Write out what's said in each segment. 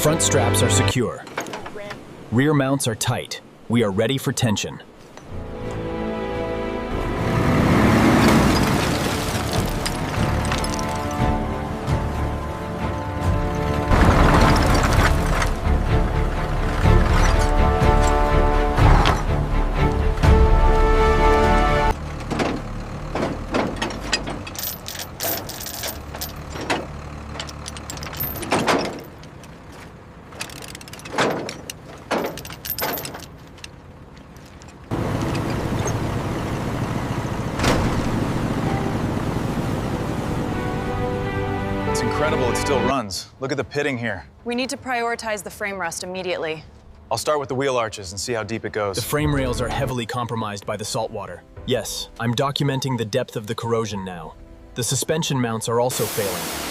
Front straps are secure. Rear mounts are tight. We are ready for tension. It's incredible it still runs. Look at the pitting here. We need to prioritize the frame rust immediately. I'll start with the wheel arches and see how deep it goes. The frame rails are heavily compromised by the salt water. Yes, I'm documenting the depth of the corrosion now. The suspension mounts are also failing.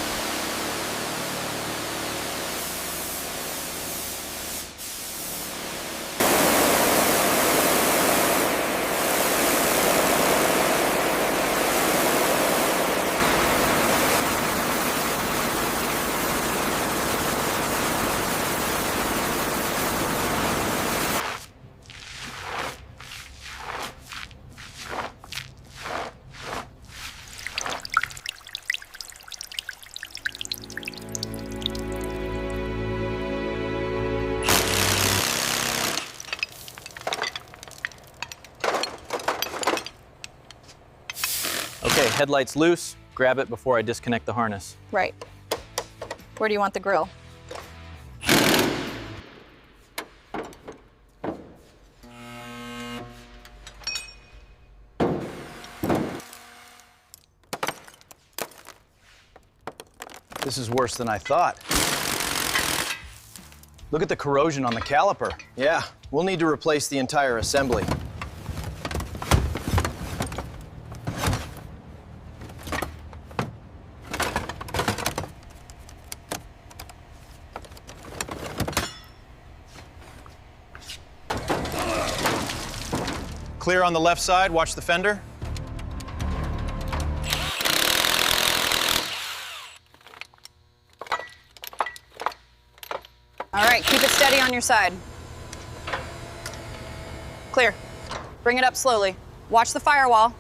Okay, headlight's loose. Grab it before I disconnect the harness. Right. Where do you want the grill? This is worse than I thought. Look at the corrosion on the caliper. Yeah, we'll need to replace the entire assembly. Clear on the left side, watch the fender. All right, keep it steady on your side. Clear. Bring it up slowly. Watch the firewall.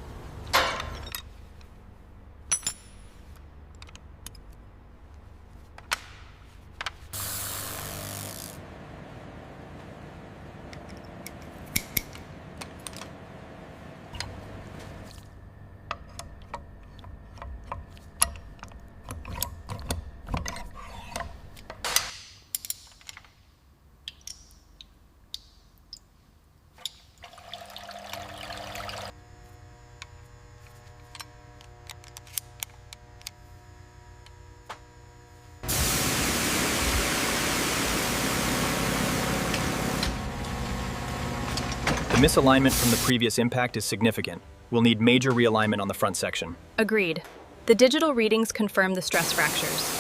The misalignment from the previous impact is significant. We'll need major realignment on the front section. Agreed. The digital readings confirm the stress fractures.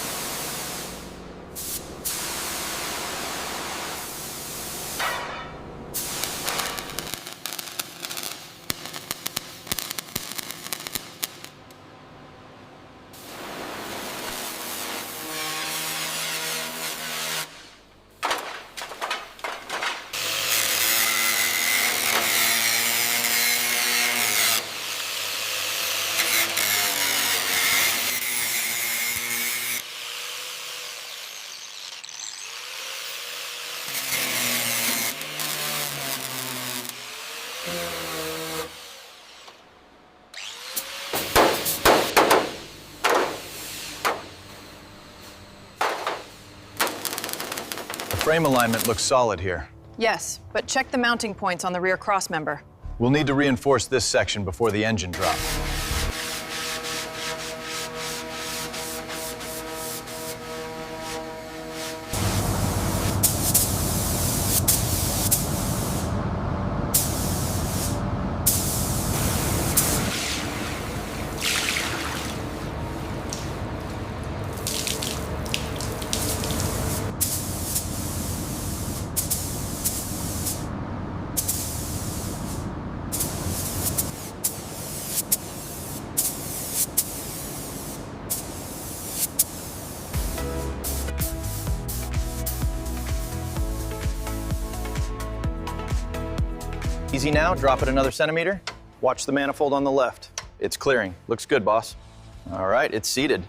The frame alignment looks solid here. Yes, but check the mounting points on the rear crossmember. We'll need to reinforce this section before the engine drops. Easy now, drop it another centimeter. Watch the manifold on the left. It's clearing. Looks good, boss. All right, it's seated.